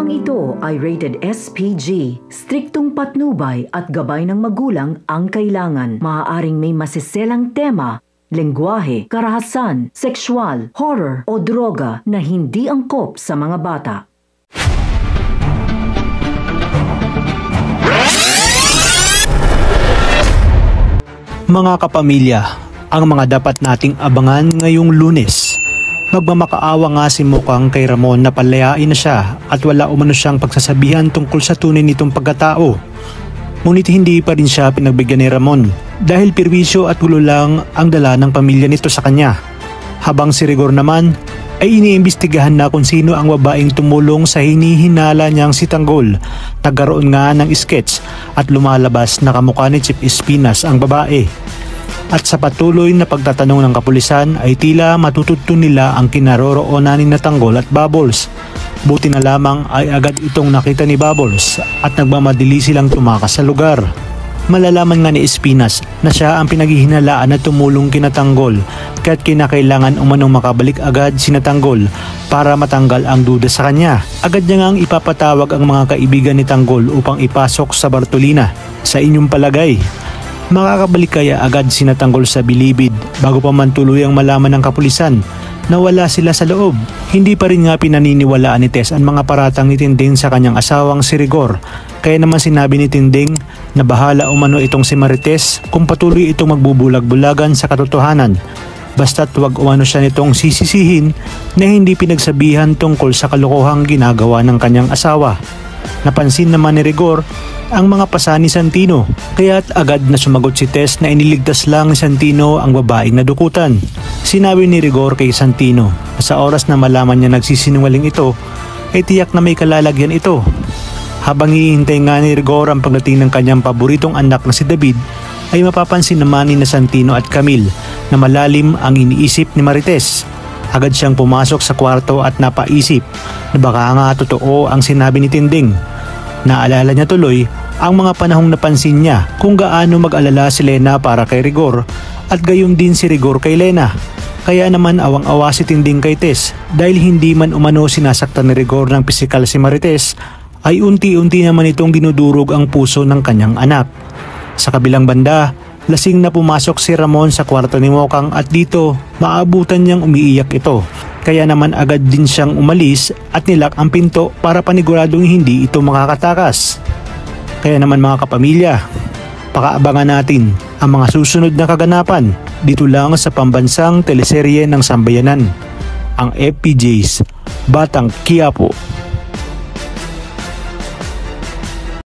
Programang ito ay rated SPG. Striktong patnubay at gabay ng magulang ang kailangan. Maaaring may masiselang tema, lengguwahe, karahasan, sexual, horror o droga na hindi angkop sa mga bata. Mga kapamilya, ang mga dapat nating abangan ngayong Lunes. Magmamakaawa nga si Mokang kay Ramon na palayain na siya at wala umano siyang pagsasabihan tungkol sa tunay nitong pagkatao. Ngunit hindi pa rin siya pinagbigyan ni Ramon dahil pirwisyo at gulo lang ang dala ng pamilya nito sa kanya. Habang si Rigor naman ay iniimbestigahan na kung sino ang babaeng tumulong sa hinihinala niyang si Tanggol. Nagkaroon nga ng sketch at lumalabas na kamukha ni Chief Espinas ang babae. At sa patuloy na pagtatanong ng kapulisan ay tila matutugtog nila ang kinaroroonanin na Tanggol at Bubbles. Buti na lamang ay agad itong nakita ni Bubbles at nagmamadali silang tumakas sa lugar. Malalaman nga ni Espinas na siya ang pinaghihinalaan na tumulong kina Tanggol kaya't kinakailangan umanong makabalik agad sina Tanggol para matanggal ang duda sa kanya. Agad niya ngang ipapatawag ang mga kaibigan ni Tanggol upang ipasok sa Bartolina. Sa inyong palagay, makakabalik kaya agad sina Tanggol sa bilibid bago pa man tuluyang malaman ng kapulisan na wala sila sa loob? Hindi pa rin nga pinaniniwalaan ni Tess ang mga paratang ni Tinding sa kanyang asawang si Rigor. Kaya naman sinabi ni Tinding na bahala umano itong si Marites kung patuloy itong magbubulag-bulagan sa katotohanan. Basta't huwag umano siya nitong sisisihin na hindi pinagsabihan tungkol sa kalokohang ginagawa ng kanyang asawa. Napansin naman ni Rigor ang mga pasa ni Santino, kaya't agad na sumagot si Tess na iniligtas lang ni Santino ang babaeng nadukutan. Sinabi ni Rigor kay Santino na sa oras na malaman niya nagsisinungaling ito, ay tiyak na may kalalagyan ito. Habang hihintay nga ni Rigor ang pagdating ng kanyang paboritong anak na si David, ay mapapansin naman ni Santino at Camille na malalim ang iniisip ni Marites. Agad siyang pumasok sa kwarto at napaisip na baka nga totoo ang sinabi ni Tinding. Naalala niya tuloy ang mga panahong napansin niya kung gaano mag-alala si Lena para kay Rigor at gayon din si Rigor kay Lena. Kaya naman awang-awa si Tinding kay Tess dahil hindi man umano sinasaktan ni Rigor ng pisikal si Marites ay unti-unti naman itong dinudurog ang puso ng kanyang anak. Sa kabilang banda, lasing na pumasok si Ramon sa kwarto ni Mokang at dito maabutan niyang umiiyak ito. Kaya naman agad din siyang umalis at nilak ang pinto para paniguradong hindi ito makakatakas. Kaya naman mga kapamilya, pakaabangan natin ang mga susunod na kaganapan dito lang sa pambansang teleserye ng Sambayanan, ang FPJ's Batang Quiapo.